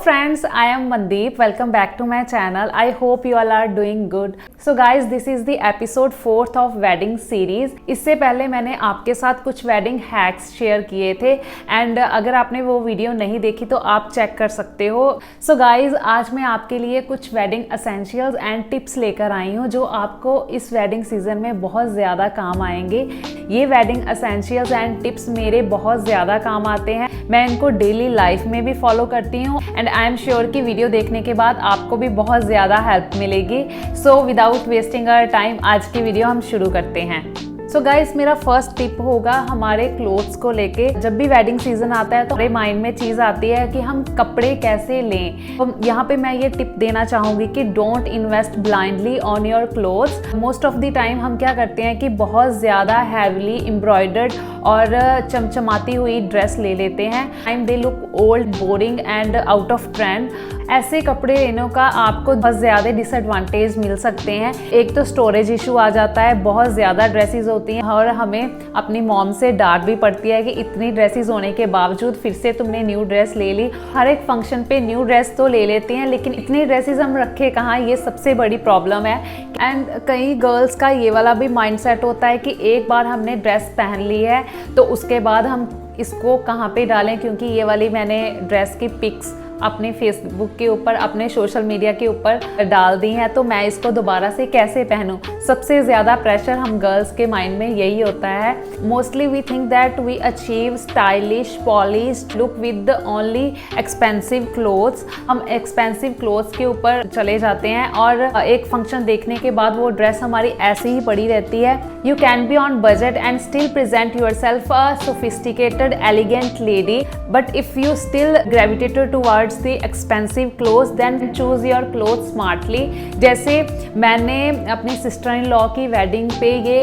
friends, I am Mandeep. Welcome back to my channel. I hope you all are doing good. So guys, this is the episode 4th of wedding series. इससे पहले मैंने आपके साथ कुछ wedding hacks share किए थे and अगर आपने वो वीडियो नहीं देखी तो आप चेक कर सकते हो. So guys, आज मैं आपके लिए कुछ wedding essentials and tips लेकर आई हूँ जो आपको इस wedding season में बहुत ज़्यादा काम आएंगे. ये wedding essentials and tips मेरे बहुत ज़्यादा काम आते हैं. मैं इनको डेली लाइफ में भी फॉलो करती हूँ एंड आई एम श्योर कि वीडियो देखने के बाद आपको भी बहुत ज़्यादा हेल्प मिलेगी. So without wasting our time आज की वीडियो हम शुरू करते हैं. सो गाइस, मेरा फर्स्ट टिप होगा हमारे क्लोथ्स को लेके. जब भी वेडिंग सीजन आता है तो हमारे माइंड में चीज़ आती है कि हम कपड़े कैसे लें. तो यहाँ पे मैं ये टिप देना चाहूँगी कि don't invest blindly on your clothes. Most of the time हम क्या करते हैं कि बहुत ज़्यादा हैवीली एम्ब्रॉयडर्ड और चमचमाती हुई ड्रेस ले लेते हैं. Time they look old, boring and out of trend. ऐसे कपड़े लेने का आपको बहुत ज़्यादा डिसएडवांटेज मिल सकते हैं. एक तो स्टोरेज इशू आ जाता है, बहुत ज़्यादा ड्रेसेस होती हैं और हमें अपनी मॉम से डांट भी पड़ती है कि इतनी ड्रेसेस होने के बावजूद फिर से तुमने न्यू ड्रेस ले ली. हर एक फंक्शन पे न्यू ड्रेस तो ले लेते हैं लेकिन इतनी ड्रेसेस हम रखे कहाँ, ये सबसे बड़ी प्रॉब्लम है. एंड कई गर्ल्स का ये वाला भी माइंडसेट होता है कि एक बार हमने ड्रेस पहन ली है तो उसके बाद हम इसको कहाँ पे डालें, क्योंकि ये वाली मैंने ड्रेस की पिक्स अपने फेसबुक के ऊपर, अपने सोशल मीडिया के ऊपर डाल दी हैं तो मैं इसको दोबारा से कैसे पहनूं. सबसे ज़्यादा प्रेशर हम गर्ल्स के माइंड में यही होता है. Mostly we think that we achieve stylish polished look with only expensive clothes. हम एक्सपेंसिव क्लोथ्स के ऊपर चले जाते हैं और एक फंक्शन देखने के बाद वो ड्रेस हमारी ऐसे ही पड़ी रहती है. You can be on budget and still present yourself a sophisticated elegant lady, but if you still gravitated towards the expensive clothes then choose your clothes smartly. जैसे मैंने अपनी सिस्टर इन लॉ की wedding पे ये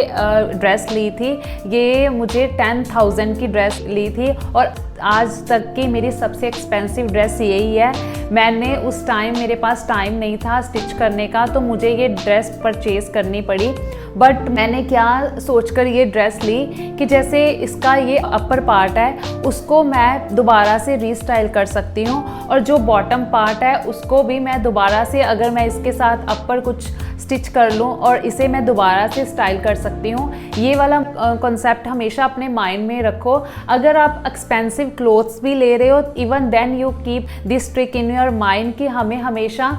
dress ली थी. ये मुझे 10,000 की ड्रेस ली थी और आज तक की मेरी सबसे एक्सपेंसिव ड्रेस यही है. मैंने उस टाइम, मेरे पास टाइम नहीं था स्टिच करने का तो मुझे ये ड्रेस परचेज़ करनी पड़ी. बट मैंने क्या सोचकर ये ड्रेस ली कि जैसे इसका ये अपर पार्ट है उसको मैं दोबारा से रीस्टाइल कर सकती हूँ और जो बॉटम पार्ट है उसको भी मैं दोबारा से, अगर मैं इसके साथ अपर कुछ स्टिच कर लूँ और इसे मैं दोबारा से स्टाइल कर सकती हूँ. ये वाला कॉन्सेप्ट हमेशा अपने माइंड में रखो. अगर आप एक्सपेंसिव क्लोथ्स भी ले रहे हो even then you keep this trick in your mind कि हमें हमेशा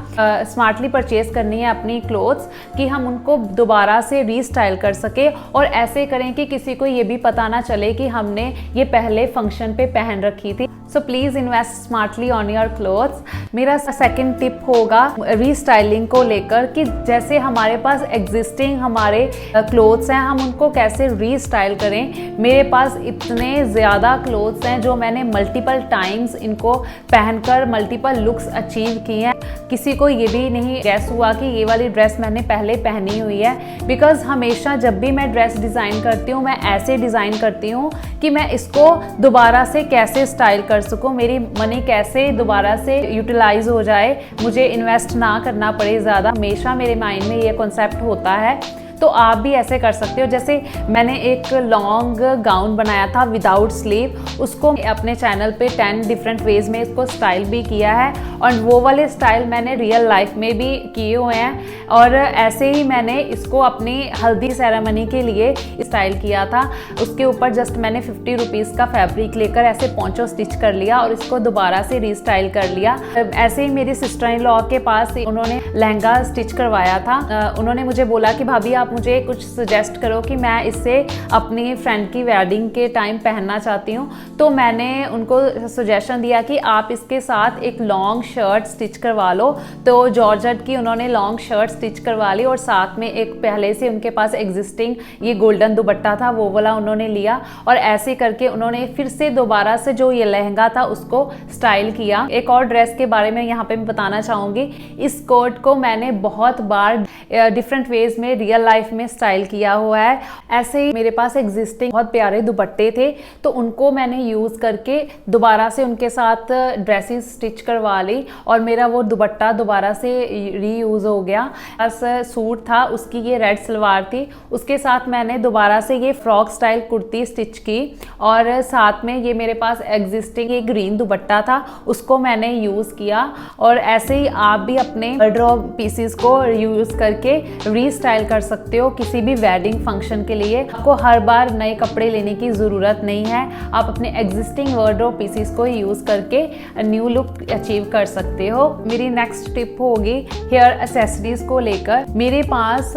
स्मार्टली परचेज करनी है अपनी क्लोथ्स कि हम उनको दोबारा से रीस्टाइल कर सके और ऐसे करें कि किसी को ये भी पता ना चले कि हमने ये पहले फंक्शन पे पहन रखी थी. So please invest smartly on your clothes. मेरा सेकंड टिप होगा रीस्टाइलिंग को लेकर कि जैसे हमारे पास एग्जिस्टिंग हमारे क्लोथ्स हैं हम उनको कैसे रीस्टाइल करें. मेरे पास इतने ज़्यादा क्लोथ्स हैं जो मैंने मल्टीपल टाइम्स इनको पहनकर मल्टीपल लुक्स अचीव किए हैं. किसी को ये भी नहीं गैस हुआ कि ये वाली ड्रेस मैंने पहले पहनी हुई है. बिकॉज हमेशा जब भी मैं ड्रेस डिज़ाइन करती हूँ मैं ऐसे डिज़ाइन करती हूँ कि मैं इसको दोबारा से कैसे स्टाइल कर सकूँ, मेरी मनी कैसे दोबारा से यूटिलाइज हो जाए, मुझे इन्वेस्ट ना करना पड़े ज़्यादा. हमेशा मेरे माइंड में ये कॉन्सेप्ट होता है. तो आप भी ऐसे कर सकते हो. जैसे मैंने एक लॉन्ग गाउन बनाया था विदाउट स्लीव, उसको अपने चैनल पे 10 डिफरेंट वेज में इसको स्टाइल भी किया है और वो वाले स्टाइल मैंने रियल लाइफ में भी किए हुए हैं. और ऐसे ही मैंने इसको अपनी हल्दी सेरेमनी के लिए स्टाइल किया था. उसके ऊपर जस्ट मैंने 50 रुपीज़ का फैब्रिक लेकर ऐसे पोंचो स्टिच कर लिया और इसको दोबारा से रीस्टाइल कर लिया. ऐसे ही मेरी सिस्टर इन लॉ के पास उन्होंने लहंगा स्टिच करवाया था. उन्होंने मुझे बोला कि भाभी आप मुझे कुछ सजेस्ट करो कि मैं इससे अपनी फ्रेंड की वेडिंग के टाइम पहनना चाहती हूँ. तो मैंने उनको सजेशन दिया कि आप इसके साथ एक लॉन्ग शर्ट स्टिच करवा लो. तो जॉर्जेट की उन्होंने लॉन्ग शर्ट स्टिच करवा ली और साथ में एक पहले से उनके पास एग्जिस्टिंग ये गोल्डन दुपट्टा था वो वाला उन्होंने लिया और ऐसे करके उन्होंने फिर से दोबारा से जो ये लहंगा था उसको स्टाइल किया. एक और ड्रेस के बारे में यहाँ पे मैं बताना चाहूँगी. इस कोट को मैंने बहुत बार डिफरेंट वेज में रियल लाइफ में स्टाइल किया हुआ है. ऐसे ही मेरे पास एग्जिस्टिंग बहुत प्यारे दुपट्टे थे तो उनको मैंने यूज़ करके दोबारा से उनके साथ ड्रेसेस स्टिच करवा ली ली और मेरा वो दुपट्टा दोबारा से रीयूज़ हो गया। बस सूट था, उसकी ये रेड सलवार थी, उसके साथ मैंने दोबारा से ये फ्रॉक स्टाइल कुर्ती स्टिच की और साथ में ये मेरे पास एग्जिस्टिंग ये ग्रीन दुपट्टा था, उसको मैंने यूज़ किया। और ऐसे ही आप भी अपने वार्डरोब पीसेस को यूज़ करके रीस्टाइल कर सकते हो किसी भी वेडिंग फंक्शन के लिए। आपको हर बार नए कपड़े लेने की ज़रूरत नहीं है, आप अपने एग्जिस्टिंग वार्डरोब पीसेस को यूज़ करके न्यू लुक अचीव कर सकते हो। मेरी नेक्स्ट टिप होगी हेयर एसेसरीज को लेकर। मेरे पास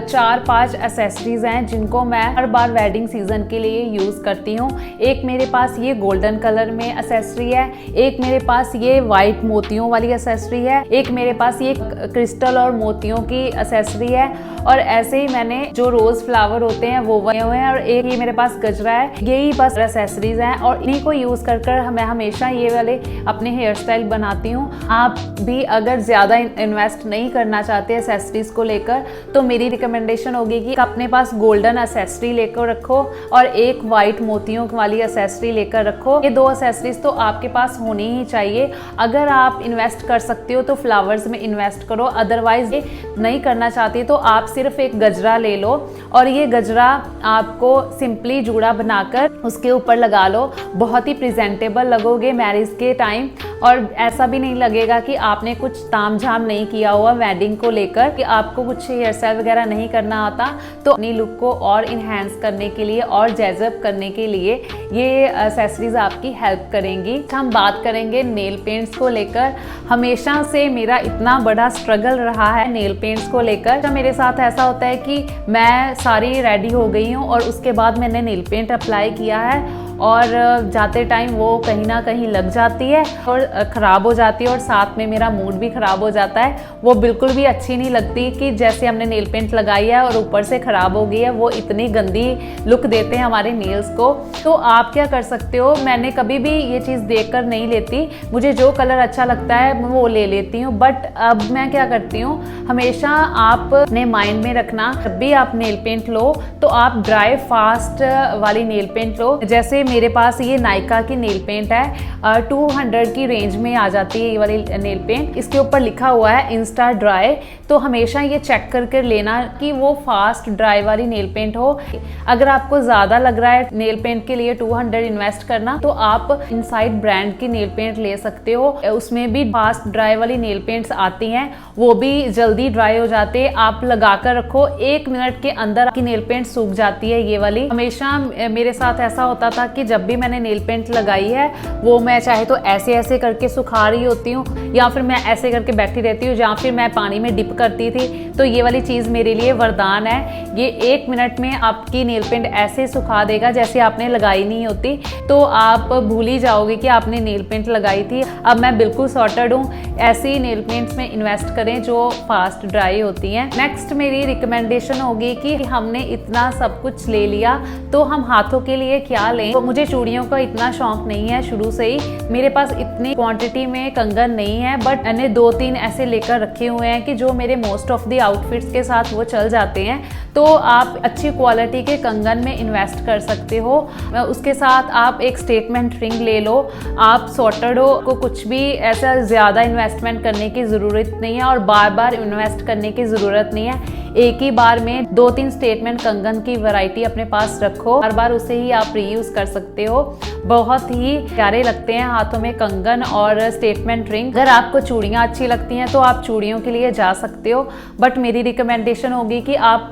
4-5 एसेसरीज हैं जिनको मैं हर बार वेडिंग सीजन के लिए यूज़ करती हूँ। एक मेरे पास ये गोल्डन कलर में एसेसरी है, एक मेरे पास ये वाइट मोतियों वाली एसेसरी है, एक मेरे पास ये क्रिस्टल और मोतियों की एसेसरी है, और ऐसे ही मैंने जो रोज फ्लावर होते हैं वो बने हुए हैं, और एक ये मेरे पास गजरा है। यही बस एसेसरीज हैं और इन्हीं को यूज कर मैं हमेशा ये वाले अपने हेयर स्टाइल बनाती हूँ। आप भी अगर ज्यादा इन्वेस्ट नहीं करना चाहते एसेसरीज को लेकर तो मेरी रिकमेंडेशन होगी कि अपने पास गोल्डन एसेसरी लेकर रखो और एक वाइट मोतियों वाली एसेसरी लेकर रखो। ये दो एसेसरीज तो आपके पास होनी ही चाहिए। अगर आप इन्वेस्ट कर सकते हो तो फ्लावर्स में इन्वेस्ट करो, अदरवाइज ये नहीं करना चाहती तो आप सिर्फ एक गजरा ले लो और ये गजरा आपको सिंपली जूड़ा बनाकर उसके ऊपर लगा लो। बहुत ही प्रेजेंटेबल लगोगे मैरिज के टाइम, और ऐसा भी नहीं लगेगा कि आपने कुछ तामझाम नहीं किया हुआ वेडिंग को लेकर, कि आपको कुछ हेयर स्टाइल वगैरह नहीं करना आता। तो अपनी लुक को और इन्हेंस करने के लिए और जैज़ब करने के लिए ये एक्सेसरीज आपकी हेल्प करेंगी। हम बात करेंगे नेल पेंट्स को लेकर। हमेशा से मेरा इतना बड़ा स्ट्रगल रहा है नेल पेंट्स को लेकर। तो मेरे साथ ऐसा होता है कि मैं सारी रेडी हो गई हूँ और उसके बाद मैंने नेल पेंट अप्लाई किया है और जाते टाइम वो कहीं ना कहीं लग जाती है और ख़राब हो जाती है और साथ में मेरा मूड भी ख़राब हो जाता है। वो बिल्कुल भी अच्छी नहीं लगती कि जैसे हमने नेल पेंट लगाई है और ऊपर से ख़राब हो गई है। वो इतनी गंदी लुक देते हैं हमारे नेल्स को। तो आप क्या कर सकते हो, मैंने कभी भी ये चीज़ देखकर नहीं लेती, मुझे जो कलर अच्छा लगता है वो ले लेती हूँ। बट अब मैं क्या करती हूँ, हमेशा आप अपने माइंड में रखना, जब भी आप नेल पेंट लो तो आप ड्राई फास्ट वाली नेल पेंट लो। जैसे मेरे पास ये नायका की नेल पेंट है, 200 की रेंज में आ जाती है ये वाली नेल पेंट। इसके ऊपर लिखा हुआ है इंस्टा ड्राई, तो हमेशा ये चेक करके लेना कि वो फास्ट ड्राई वाली नेल पेंट हो। अगर आपको ज़्यादा लग रहा है नेल पेंट के लिए 200 इन्वेस्ट करना, तो आप इनसाइड ब्रांड की नेल पेंट ले सकते हो। उसमें भी फास्ट ड्राई वाली नेल पेंट्स आती हैं, वो भी जल्दी ड्राई हो जाते हैं। आप लगा कर रखो, 1 मिनट के अंदर आपकी नेल पेंट सूख जाती है ये वाली। हमेशा मेरे साथ ऐसा होता था कि जब भी मैंने नेल पेंट लगाई है वो मैं चाहे तो ऐसे ऐसे करके सुखा रही होती हूँ, या फिर मैं ऐसे करके बैठी रहती हूँ, या फिर मैं पानी में डिप करती थी। तो ये वाली चीज़ मेरे लिए वरदान है। ये 1 मिनट में आपकी नेल पेंट ऐसे सुखा देगा जैसे आपने लगाई नहीं होती, तो आप भूल ही जाओगे कि आपने नेल पेंट लगाई थी। अब मैं बिल्कुल सॉर्टेड हूँ। ऐसी नेल पेंट्स में इन्वेस्ट करें जो फास्ट ड्राई होती हैं। नेक्स्ट मेरी रिकमेंडेशन होगी कि हमने इतना सब कुछ ले लिया तो हम हाथों के लिए क्या लें। तो मुझे चूड़ियों का इतना शौक नहीं है शुरू से ही, मेरे पास इतनी क्वांटिटी में कंगन नहीं है, बट मैंने 2-3 ऐसे लेकर रखे हुए हैं कि जो मेरे मोस्ट ऑफ द आउटफिट्स के साथ वो चल जाते हैं। तो आप अच्छी क्वालिटी के कंगन में इन्वेस्ट कर सकते हो। उसके साथ आप एक स्टेटमेंट रिंग ले लो। आप सॉर्टेड हो, को कुछ भी ऐसा ज़्यादा इन्वेस्टमेंट करने की ज़रूरत नहीं है और बार बार इन्वेस्ट करने की ज़रूरत नहीं है। एक ही बार में 2-3 स्टेटमेंट कंगन की वैरायटी अपने पास रखो, हर बार उसे ही आप रीयूज कर सकते हो। बहुत ही प्यारे लगते हैं हाथों में कंगन और स्टेटमेंट रिंग। अगर आपको चूड़ियाँ अच्छी लगती हैं तो आप चूड़ियों के लिए जा सकते हो, बट मेरी रिकमेंडेशन होगी कि आप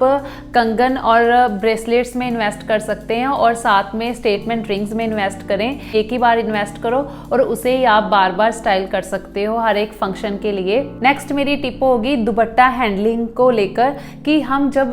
कंगन और ब्रेसलेट्स में इन्वेस्ट कर सकते हैं और साथ में स्टेटमेंट रिंग्स में इन्वेस्ट करें। एक ही बार इन्वेस्ट करो और उसे ही आप बार बार स्टाइल कर सकते हो हर एक फंक्शन के लिए। नेक्स्ट मेरी टिप होगी दुपट्टा हैंडलिंग को लेकर, कि हम जब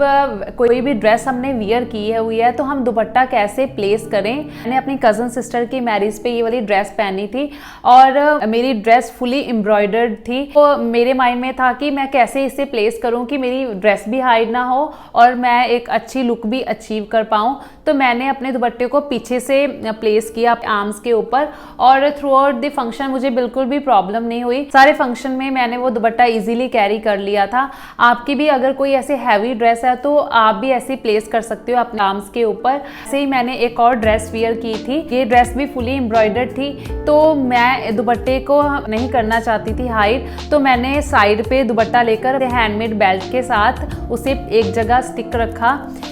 कोई भी ड्रेस हमने वियर की हुई है तो हम दुपट्टा कैसे प्लेस करें। मैंने अपनी कजन सिस्टर की मैरिज पे ये वाली ड्रेस पहनी थी और मेरी ड्रेस फुली एम्ब्रॉयडर्ड थी। तो मेरे माइंड में था कि मैं कैसे इसे प्लेस करूं कि मेरी ड्रेस भी हाइड ना हो और मैं एक अच्छी लुक भी अचीव कर पाऊं। तो मैंने अपने दुपट्टे को पीछे से प्लेस किया आर्म्स के ऊपर, और थ्रू आउट द फंक्शन मुझे बिल्कुल भी प्रॉब्लम नहीं हुई। सारे फंक्शन में मैंने वो दुपट्टा इजीली कैरी कर लिया था। आपकी भी अगर कोई ऐसे हैवी ड्रेस है तो आप भी ऐसे प्लेस कर सकते हो अपने आर्म्स के ऊपर। ऐसे ही मैंने एक और ड्रेस वियर की थी, ये ड्रेस भी फुली एम्ब्रॉयडर्ड थी, तो मैं दुपट्टे को नहीं करना चाहती थी हाइड, तो मैंने साइड पे दुपट्टा लेकर हैंडमेड बेल्ट के साथ उसे एक जगह स्टिक रखा।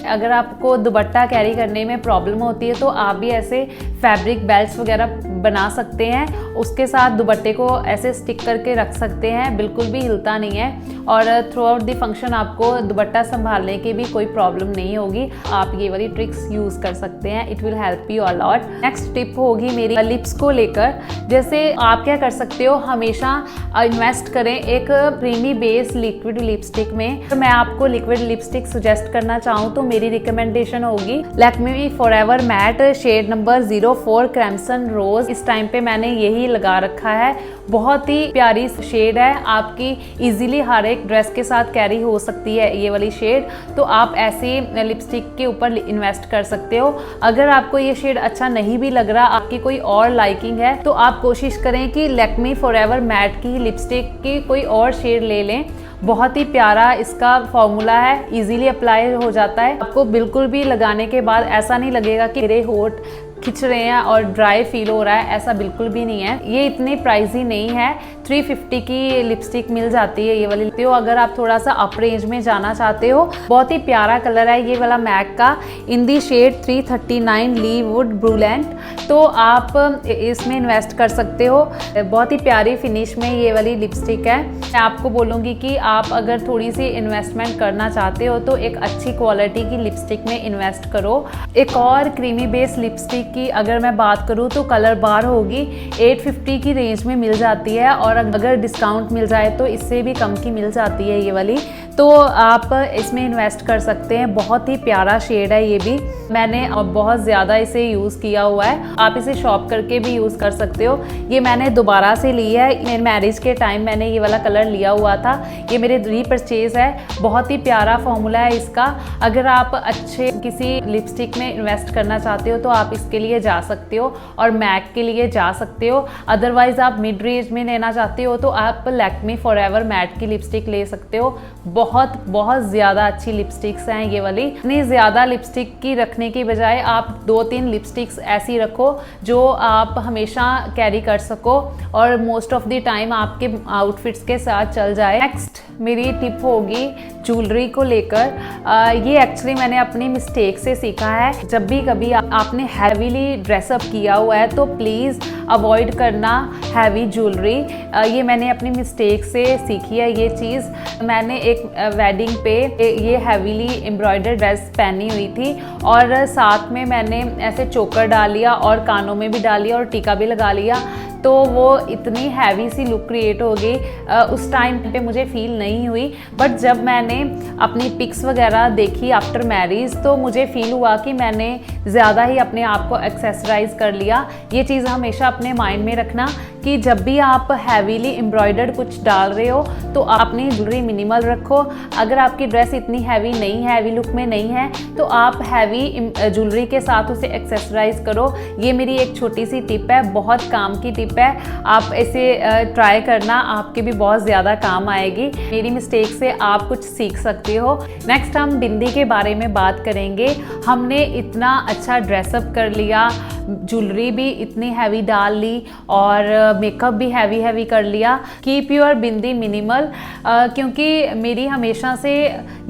अगर आपको दुपट्टा कैरी करने में प्रॉब्लम होती है तो आप भी ऐसे फैब्रिक बेल्ट्स वगैरह बना सकते हैं, उसके साथ दुपट्टे को ऐसे स्टिक करके रख सकते हैं, बिल्कुल भी हिलता नहीं है और थ्रू आउट द फंक्शन आपको दुपट्टा संभालने की भी कोई प्रॉब्लम नहीं होगी। आप ये वाली ट्रिक्स यूज कर सकते हैं, it will help you a lot. Next tip होगी मेरी लिप्स को लेकर। जैसे आप क्या कर सकते हो, हमेशा इन्वेस्ट करें एक क्रीमी बेस लिक्विड लिपस्टिक में। तो मैं आपको लिक्विड लिपस्टिक सजेस्ट करना चाहूँ तो मेरी रिकमेंडेशन होगी Lakme forever matte shade number 04 crimson rose. इस टाइम पे मैंने यही लगा रखा है, बहुत ही प्यारी शेड है, आपकी इजीली हर एक ड्रेस के साथ कैरी हो सकती है ये वाली शेड। तो आप ऐसी लिपस्टिक के ऊपर इन्वेस्ट कर सकते हो। अगर आपको ये शेड अच्छा नहीं भी लग रहा, आपकी कोई और लाइकिंग है, तो आप कोशिश करें कि लैक्मे फॉरएवर मैट की लिपस्टिक की कोई और शेड ले लें। बहुत ही प्यारा इसका फॉर्मूला है, इजीली अप्लाई हो जाता है। आपको बिल्कुल भी लगाने के बाद ऐसा नहीं लगेगा कि मेरे होंठ खिंच रहे हैं और ड्राई फील हो रहा है, ऐसा बिल्कुल भी नहीं है। ये इतनी प्राइसी नहीं है, 350 की लिपस्टिक मिल जाती है ये वाली। तो अगर आप थोड़ा सा अप रेंज में जाना चाहते हो, बहुत ही प्यारा कलर है ये वाला मैक का, इन दी शेड 339 ली वुड ब्रूलेंट। तो आप इसमें इन्वेस्ट कर सकते हो, बहुत ही प्यारी फिनिश में ये वाली लिपस्टिक है। मैं आपको बोलूँगी कि आप अगर थोड़ी सी इन्वेस्टमेंट करना चाहते हो तो एक अच्छी क्वालिटी की लिपस्टिक में इन्वेस्ट करो। एक और क्रीमी बेस लिपस्टिक की अगर मैं बात करूँ तो कलर बार होगी, 850 की रेंज में मिल जाती है और अगर डिस्काउंट मिल जाए तो इससे भी कम की मिल जाती है ये वाली। तो आप इसमें इन्वेस्ट कर सकते हैं, बहुत ही प्यारा शेड है ये भी। मैंने बहुत ज़्यादा इसे यूज़ किया हुआ है, आप इसे शॉप करके भी यूज़ कर सकते हो। ये मैंने दोबारा से ली है, मेरे मैरिज के टाइम मैंने ये वाला कलर लिया हुआ था, ये मेरे रीपरचेज है। बहुत ही प्यारा फॉर्मूला है इसका। अगर आप अच्छे किसी लिपस्टिक में इन्वेस्ट करना चाहते हो तो आप इसके लिए जा सकते हो और मैक के लिए जा सकते हो। अदरवाइज आप मिड रेंज में लेना चाहते हो तो आप लैक्मे फॉरएवर मैट की लिपस्टिक ले सकते हो। बहुत ज़्यादा अच्छी लिपस्टिक्स हैं ये वाली। इतनी ज़्यादा लिपस्टिक की रखने की बजाय आप 2-3 लिपस्टिक्स ऐसी रखो जो आप हमेशा कैरी कर सको और मोस्ट ऑफ द टाइम आपके आउटफिट्स के साथ चल जाए। नेक्स्ट मेरी टिप होगी ज्वेलरी को लेकर। ये एक्चुअली मैंने अपनी मिस्टेक से सीखा है। जब भी कभी आपने हैवीली ड्रेसअप किया हुआ है तो प्लीज़ अवॉइड करना हैवी ज्वेलरी। ये मैंने अपनी मिस्टेक से सीखी है ये चीज़। मैंने एक वेडिंग पे ये हैवीली एम्ब्रॉयडर्ड ड्रेस पहनी हुई थी और साथ में मैंने ऐसे चोकर डाल लिया और कानों में भी डाल लिया और टीका भी लगा लिया, तो वो इतनी हैवी सी लुक क्रिएट हो गई। उस टाइम पे मुझे फील नहीं हुई, बट जब मैंने अपनी पिक्स वगैरह देखी आफ्टर मैरिज तो मुझे फील हुआ कि मैंने ज़्यादा ही अपने आप को एक्सेसराइज कर लिया। ये चीज़ हमेशा अपने माइंड में रखना कि जब भी आप हैवीली एम्ब्रॉयडर्ड कुछ डाल रहे हो तो अपनी ज्वेलरी मिनिमल रखो। अगर आपकी ड्रेस इतनी हैवी नहीं है, हैवी लुक में नहीं है, तो आप हैवी ज्वेलरी के साथ उसे एक्सेसराइज करो। ये मेरी एक छोटी सी टिप है, बहुत काम की टिप है। आप इसे ट्राई करना, आपके भी बहुत ज़्यादा काम आएगी। मेरी मिस्टेक से आप कुछ सीख सकते हो। नेक्स्ट हम बिंदी के बारे में बात करेंगे। हमने इतना अच्छा ड्रेसअप कर लिया, ज्वेलरी भी इतनी हैवी डाल ली और मेकअप भी हैवी कर लिया। कीप योर बिंदी मिनिमल, क्योंकि मेरी हमेशा से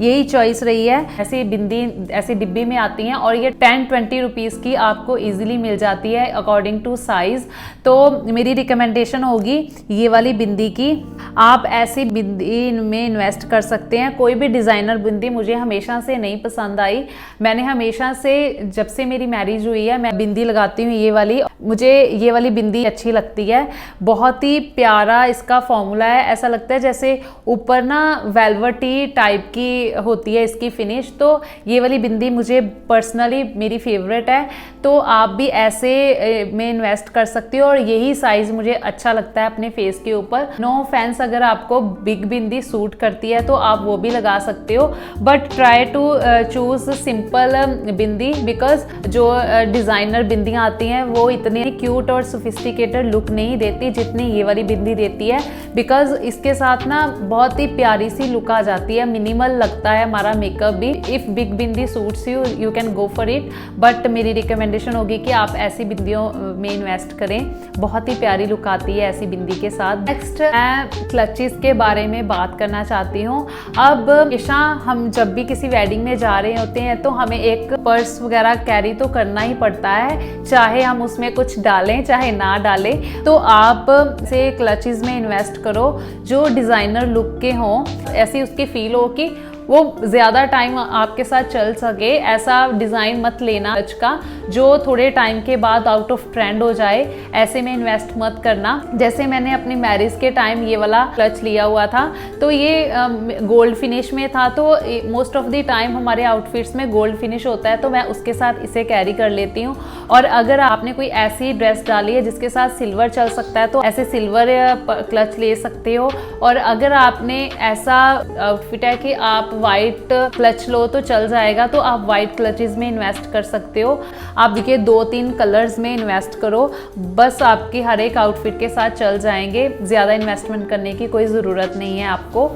यही चॉइस रही है। ऐसी बिंदी ऐसी डिब्बी में आती हैं और ये 10-20 रुपीज़ की आपको इजीली मिल जाती है अकॉर्डिंग टू साइज़। तो मेरी रिकमेंडेशन होगी ये वाली बिंदी की। आप ऐसी बिंदी में इन्वेस्ट कर सकते हैं। कोई भी डिज़ाइनर बिंदी मुझे हमेशा से नहीं पसंद आई। मैंने हमेशा से, जब से मेरी मैरिज हुई है, मैं बिंदी लगाती हूँ ये वाली। मुझे ये वाली बिंदी अच्छी लगती है। बहुत ही प्यारा इसका फॉर्मूला है, ऐसा लगता है जैसे ऊपर ना वेलवेटी टाइप की होती है इसकी फिनिश। तो ये वाली बिंदी मुझे पर्सनली मेरी फेवरेट है। तो आप भी ऐसे में इन्वेस्ट कर सकते हो और यही साइज मुझे अच्छा लगता है अपने फेस के ऊपर। नो ऑफेंस, अगर आपको बिग बिंदी सूट करती है तो आप वो भी लगा सकते हो, but try to choose simple bindi, because जो डिज़ाइनर बिंदियाँ बिंदियाँ आती हैं वो इतनी क्यूट और सोफिस्टिकेटेड लुक नहीं देती जितनी ये वाली बिंदी देती है, बिकॉज इसके साथ ना बहुत ही प्यारी सी लुक आ जाती है, मिनिमल लगता है हमारा मेकअप भी। If big bindi suits you, you can go for it, but मेरी रिकमेंडेशन होगी कि आप ऐसी बिंदियों में इन्वेस्ट करें, बहुत ही प्यारी लुक आती है ऐसी बिंदी के साथ। नेक्स्ट मैं क्लचेस के बारे में बात करना चाहती हूँ। अब हमेशा हम जब भी किसी वेडिंग में जा रहे होते हैं तो हमें एक पर्स वगैरह कैरी तो करना ही पड़ता है, चाहे हम उसमें कुछ डालें चाहे ना डालें। तो आप से क्लचेस में इन्वेस्ट करो जो डिज़ाइनर लुक के हों, ऐसी उसकी फील हो कि वो ज़्यादा टाइम आपके साथ चल सके। ऐसा डिज़ाइन मत लेना क्लच का जो थोड़े टाइम के बाद आउट ऑफ ट्रेंड हो जाए, ऐसे में इन्वेस्ट मत करना। जैसे मैंने अपनी मैरिज के टाइम ये वाला क्लच लिया हुआ था, तो ये गोल्ड फिनिश में था, तो मोस्ट ऑफ द टाइम हमारे आउटफिट्स में गोल्ड फिनिश होता है, तो मैं उसके साथ इसे कैरी कर लेती हूँ। और अगर आपने कोई ऐसी ड्रेस डाली है जिसके साथ सिल्वर चल सकता है तो ऐसे सिल्वर क्लच ले सकते हो। और अगर आपने ऐसा आउटफिट है कि आप वाइट क्लच लो तो चल जाएगा, तो आप वाइट क्लचेस में इन्वेस्ट कर सकते हो। आप देखिए 2-3 कलर्स में इन्वेस्ट करो, बस आपकी हर एक आउटफिट के साथ चल जाएंगे, ज़्यादा इन्वेस्टमेंट करने की कोई ज़रूरत नहीं है आपको।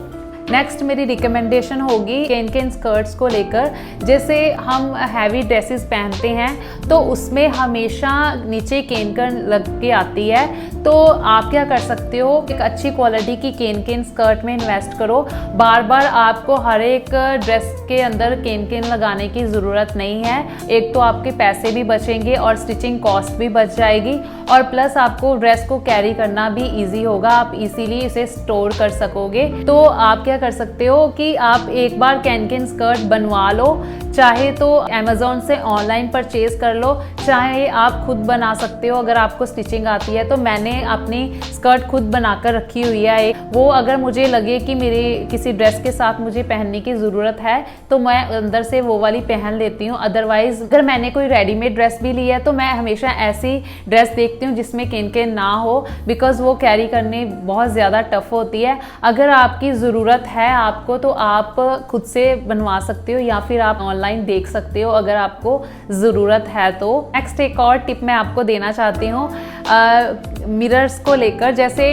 नेक्स्ट मेरी रिकमेंडेशन होगी केन स्कर्ट्स को लेकर। जैसे हम हैवी ड्रेसेस पहनते हैं तो उसमें हमेशा नीचे केन लग के आती है, तो आप क्या कर सकते हो, एक अच्छी क्वालिटी की केन स्कर्ट में इन्वेस्ट करो। बार बार आपको हर एक ड्रेस के अंदर केन लगाने की ज़रूरत नहीं है। एक तो आपके पैसे भी बचेंगे और स्टिचिंग कॉस्ट भी बच जाएगी, और प्लस आपको ड्रेस को कैरी करना भी ईजी होगा, आप इजीली इसे स्टोर कर सकोगे। तो आप क्या कर सकते हो कि आप एक बार कैन स्कर्ट बनवा लो, चाहे तो अमेज़ॉन से ऑनलाइन परचेज कर लो, चाहे आप खुद बना सकते हो अगर आपको स्टिचिंग आती है। तो मैंने अपनी स्कर्ट खुद बनाकर रखी हुई है, वो अगर मुझे लगे कि मेरी किसी ड्रेस के साथ मुझे पहनने की ज़रूरत है तो मैं अंदर से वो वाली पहन लेती हूँ। अदरवाइज़ अगर मैंने कोई रेडीमेड ड्रेस भी ली है तो मैं हमेशा ऐसी ड्रेस देखती हूँ जिसमें केन ना हो, बिकॉज वो कैरी करनी बहुत ज़्यादा टफ होती है। अगर आपकी ज़रूरत है आपको तो आप खुद से बनवा सकते हो या फिर आप ऑनलाइन देख सकते हो अगर आपको ज़रूरत है तो। नेक्स्ट एक और टिप मैं आपको देना चाहती हूँ मिरर्स को लेकर। जैसे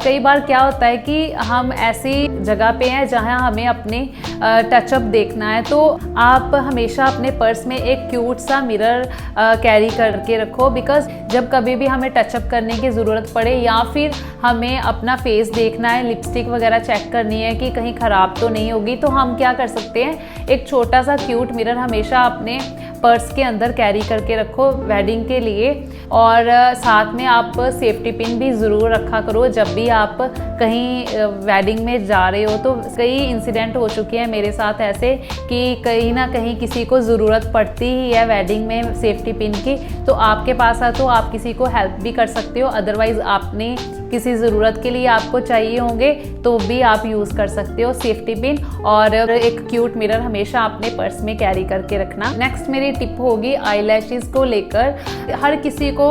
कई बार क्या होता है कि हम ऐसी जगह पे हैं जहाँ हमें अपने टचअप देखना है, तो आप हमेशा अपने पर्स में एक क्यूट सा मिरर कैरी करके रखो, बिकॉज जब कभी भी हमें टचअप करने की ज़रूरत पड़े या फिर हमें अपना फेस देखना है, लिपस्टिक वगैरह चेक करनी है कि कहीं ख़राब तो नहीं होगी, तो हम क्या कर सकते हैं, एक छोटा सा क्यूट मिरर हमेशा अपने पर्स के अंदर कैरी करके रखो वेडिंग के लिए। और साथ में आप सेफ्टी पिन भी ज़रूर रखा करो जब भी आप कहीं वेडिंग में जा रहे हो। तो कई इंसिडेंट हो चुके हैं मेरे साथ ऐसे कि कहीं ना कहीं किसी को ज़रूरत पड़ती ही है वेडिंग में सेफ्टी पिन की, तो आपके पास है तो आप किसी को हेल्प भी कर सकते हो। अदरवाइज़ आपने किसी ज़रूरत के लिए आपको चाहिए होंगे तो भी आप यूज़ कर सकते हो सेफ्टी पिन, और एक क्यूट मिरर हमेशा अपने पर्स में कैरी करके रखना। नेक्स्ट मेरी टिप होगी आईलैशेस को लेकर। हर किसी को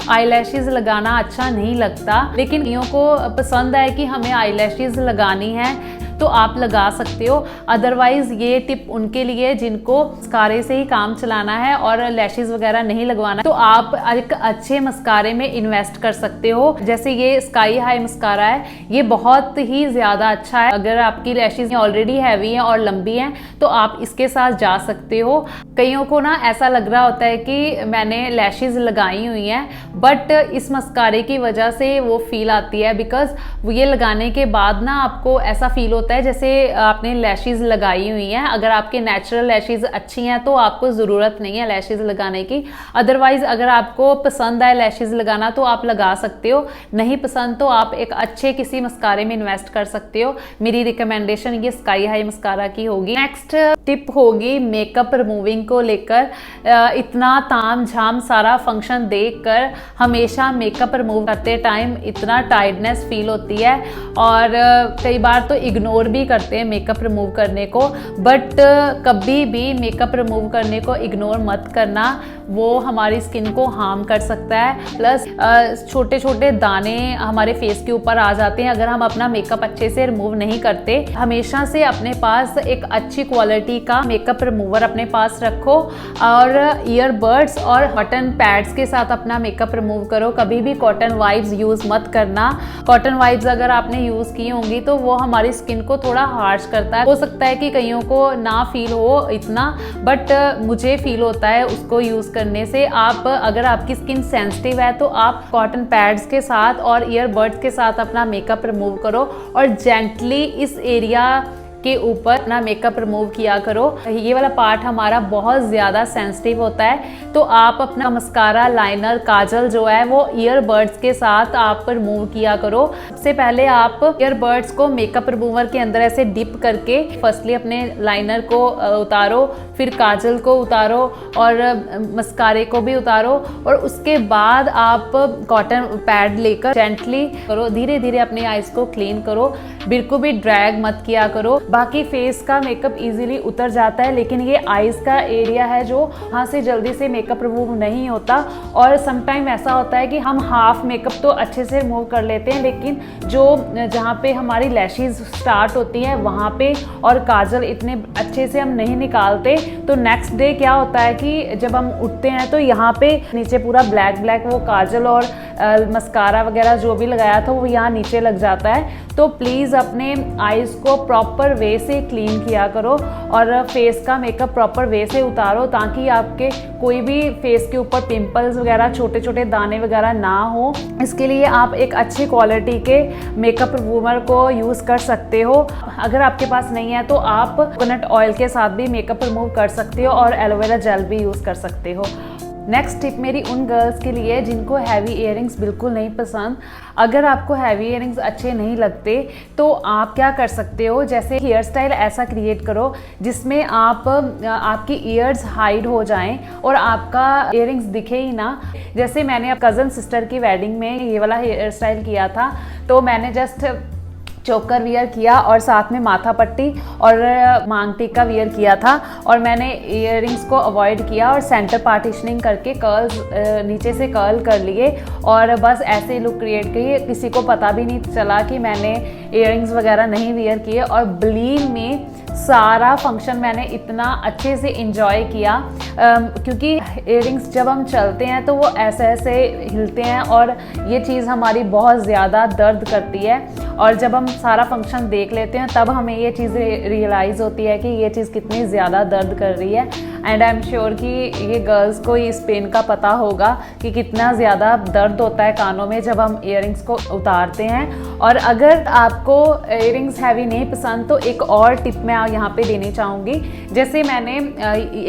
आईलैशेस लगाना अच्छा नहीं लगता, लेकिन कईयों को पसंद है कि हमें आईलैशेस लगानी है, तो आप लगा सकते हो। अदरवाइज़ ये टिप उनके लिए जिनको मस्कारे से ही काम चलाना है और लैशेस वगैरह नहीं लगवाना, तो आप एक अच्छे मस्कारे में इन्वेस्ट कर सकते हो। जैसे ये स्काई हाई मस्कारा है, ये बहुत ही ज़्यादा अच्छा है। अगर आपकी लैशेस ऑलरेडी हैवी हैं और लंबी हैं तो आप इसके साथ जा सकते हो। कईयों को ना ऐसा लग रहा होता है कि मैंने लैशेस लगाई हुई हैं, बट इस मस्कारे की वजह से वो फील आती है, बिकॉज ये लगाने के बाद ना आपको ऐसा फील होता है जैसे आपने लैशेस लगाई हुई हैं। अगर आपके नेचुरल लैशेस अच्छी हैं तो आपको ज़रूरत नहीं है लैशेस लगाने की। अदरवाइज़ अगर आपको पसंद है लैशेस लगाना तो आप लगा सकते हो, नहीं पसंद तो आप एक अच्छे किसी मस्कारे में इन्वेस्ट कर सकते हो। मेरी रिकमेंडेशन ये स्काई हाई मस्कारा की होगी। नेक्स्ट टिप होगी मेकअप रिमूविंग को लेकर। इतना ताम झाम सारा फंक्शन देखकर हमेशा मेकअप रिमूव करते टाइम इतना टायर्डनेस फील होती है, और कई बार तो इग्नोर भी करते हैं मेकअप रिमूव करने को, बट कभी भी मेकअप रिमूव करने को इग्नोर मत करना। वो हमारी स्किन को हार्म कर सकता है। प्लस छोटे छोटे दाने हमारे फेस के ऊपर आ जाते हैं अगर हम अपना मेकअप अच्छे से रिमूव नहीं करते। हमेशा से अपने पास एक अच्छी क्वालिटी का मेकअप रिमूवर अपने पास रखो और ईयरबड्स और कॉटन पैड्स के साथ अपना मेकअप रिमूव करो। कभी भी कॉटन वाइप्स यूज़ मत करना। कॉटन वाइप्स अगर आपने यूज़ की होंगी तो वो हमारी स्किन को थोड़ा हार्श करता है। हो सकता है कि कईयों को ना फील हो इतना, बट मुझे फील होता है उसको यूज़ करने से। आप अगर आपकी स्किन सेंसिटिव है तो आप कॉटन पैड्स के साथ और ईयरबड्स के साथ अपना मेकअप रिमूव करो और जेंटली इस एरिया के ऊपर अपना मेकअप रिमूव किया करो। ये वाला पार्ट हमारा बहुत ज़्यादा सेंसिटिव होता है, तो आप अपना मस्कारा, लाइनर, काजल जो है वो ईयरबड्स के साथ आप रिमूव किया करो। सबसे पहले आप ईयरबड्स को मेकअप रिमूवर के अंदर ऐसे डिप करके फर्स्टली अपने लाइनर को उतारो, फिर काजल को उतारो और मस्कारे को भी उतारो और उसके बाद आप कॉटन पैड लेकर जेंटली करो, धीरे धीरे अपने आईज को क्लीन करो, बिल्कुल भी ड्रैग मत किया करो। बाकी फेस का मेकअप इजीली उतर जाता है, लेकिन ये आईज का एरिया है जो वहाँ से जल्दी से मेकअप रिमूव नहीं होता। और समटाइम ऐसा होता है कि हम हाफ मेकअप तो अच्छे से रिमूव कर लेते हैं, लेकिन जो जहाँ पे हमारी लैशेज स्टार्ट होती हैं वहाँ पे और काजल इतने अच्छे से हम नहीं निकालते, तो नेक्स्ट डे क्या होता है कि जब हम उठते हैं तो यहाँ पे नीचे पूरा ब्लैक ब्लैक वो काजल और मस्कारा वगैरह जो भी लगाया था वो यहाँ नीचे लग जाता है। तो प्लीज़ अपने आईज को प्रॉपर वे से क्लीन किया करो और फेस का मेकअप प्रॉपर वे से उतारो, ताकि आपके कोई भी फेस के ऊपर पिंपल्स वगैरह, छोटे छोटे दाने वगैरह ना हो। इसके लिए आप एक अच्छी क्वालिटी के मेकअप रिमूवर को यूज़ कर सकते हो। अगर आपके पास नहीं है तो आप कोकोनट ऑयल के साथ भी मेकअप रिमूव कर सकते हो और एलोवेरा जेल भी यूज़ कर सकते हो। नेक्स्ट टिप मेरी उन गर्ल्स के लिए जिनको हैवी इयररिंग्स बिल्कुल नहीं पसंद। अगर आपको हैवी इयररिंग्स अच्छे नहीं लगते तो आप क्या कर सकते हो, जैसे हेयर स्टाइल ऐसा क्रिएट करो जिसमें आपकी ईयर्स हाइड हो जाएं और आपका इयररिंग्स दिखे ही ना। जैसे मैंने अब कज़न सिस्टर की वेडिंग में ये वाला हेयर स्टाइल किया था, तो मैंने जस्ट चोकर वियर किया और साथ में माथा पट्टी और मांग टीका वियर किया था और मैंने इयररिंग्स को अवॉइड किया और सेंटर पार्टीशनिंग करके कर्ल्स नीचे से कर्ल कर लिए और बस ऐसे लुक क्रिएट की। किसी को पता भी नहीं चला कि मैंने इयररिंग्स वगैरह नहीं वियर किए और बिलीव में सारा फंक्शन मैंने इतना अच्छे से एंजॉय किया, क्योंकि इयररिंग्स जब हम चलते हैं तो वो ऐसे ऐसे हिलते हैं और ये चीज़ हमारी बहुत ज़्यादा दर्द करती है। और जब हम सारा फंक्शन देख लेते हैं तब हमें ये चीज़ रियलाइज़ होती है कि ये चीज़ कितनी ज़्यादा दर्द कर रही है। एंड आई एम श्योर कि ये गर्ल्स को इस पेन का पता होगा कि कितना ज़्यादा दर्द होता है कानों में जब हम इयररिंग्स को उतारते हैं। और अगर आपको इयररिंग्स हैवी नहीं पसंद तो एक और टिप मैं यहाँ पे देनी चाहूँगी। जैसे मैंने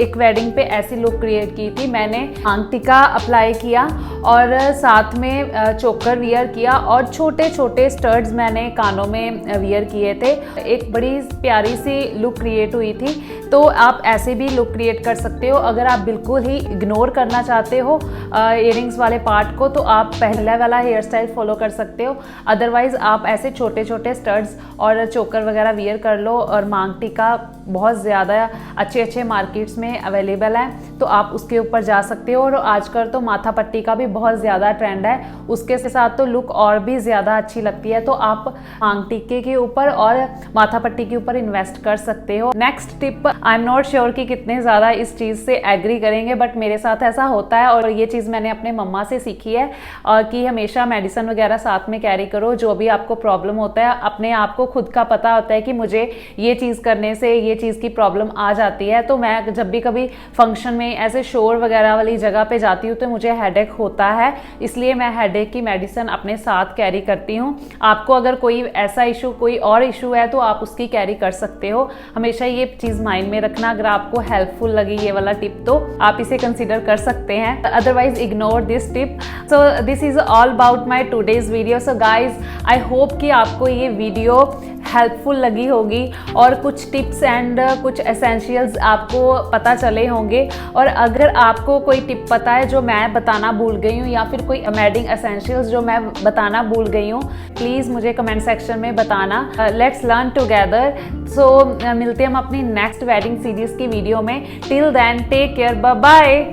एक वेडिंग पे ऐसी लुक क्रिएट की थी, मैंने मांग टीका अप्लाई किया और साथ में चोकर वियर किया और छोटे छोटे स्टड्स मैंने कानों में वियर किए थे। एक बड़ी प्यारी सी लुक क्रिएट हुई थी। तो आप ऐसे भी लुक क्रिएट कर सकते हो। अगर आप बिल्कुल ही इग्नोर करना चाहते हो इयररिंग्स वाले पार्ट को तो आप पहला वाला हेयर स्टाइल फॉलो कर सकते हो। अदरवाइज आप ऐसे छोटे छोटे स्टड्स और चोकर वगैरह वियर कर लो। और मांग टीका बहुत ज़्यादा अच्छे अच्छे मार्केट्स में अवेलेबल है, तो आप उसके ऊपर जा सकते हो। और आजकल तो माथा पट्टी का भी बहुत ज़्यादा ट्रेंड है, उसके साथ तो लुक और भी ज़्यादा अच्छी लगती है। तो आप मांग टीके के ऊपर और माथा पट्टी के ऊपर इन्वेस्ट कर सकते हो। Next tip, I am not sure कि कितने ज़्यादा इस चीज़ से एग्री करेंगे, बट मेरे साथ ऐसा होता है और ये चीज़ मैंने अपने मम्मा से सीखी है कि हमेशा मेडिसिन वगैरह साथ में कैरी करो। जो भी आपको प्रॉब्लम होता है, अपने आप को खुद का पता होता है कि मुझे ये चीज़ करने से ये चीज़ की प्रॉब्लम आ जाती है। तो मैं जब भी कभी फंक्शन में ऐसे शोर वगैरह वाली जगह पे जाती हूँ तो मुझे हेडेक होता है, इसलिए मैं हेडेक की मेडिसिन अपने साथ कैरी करती हूँ। आपको अगर कोई ऐसा इशू, कोई और इशू है तो आप उसकी कैरी कर सकते हो। हमेशा ये चीज़ माइंड में रखना। अगर आपको हेल्पफुल लगी ये वाला टिप तो आप इसे कंसिडर कर सकते हैं, otherwise ignore this tip. So this is all about my today's video. So guys, I hope कि आपको ये वीडियो हेल्पफुल लगी होगी और कुछ टिप्स एंड कुछ एसेंशियल्स आपको पता चले होंगे। और अगर आपको कोई टिप पता है जो मैं बताना भूल गई हूँ या फिर कोई वेडिंग एसेंशियल्स जो मैं बताना भूल गई हूँ, प्लीज़ मुझे कमेंट सेक्शन में बताना। Let's learn together. सो मिलते हैं हम अपनी नेक्स्ट वेडिंग सीरीज़ की वीडियो में। Till then take care, bye bye.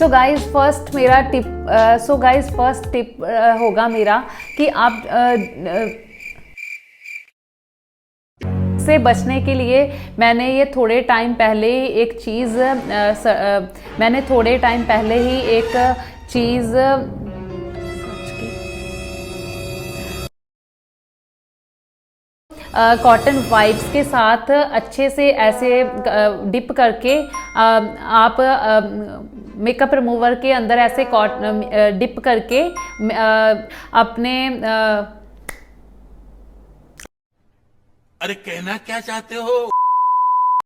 So guys first मेरा टिप होगा मेरा कि आप से बचने के लिए मैंने ये थोड़े टाइम पहले ही एक चीज़ कॉटन वाइप्स के साथ अच्छे से ऐसे डिप करके आप मेकअप रिमूवर के अंदर ऐसे डिप करके अपने अरे कहना क्या चाहते हो?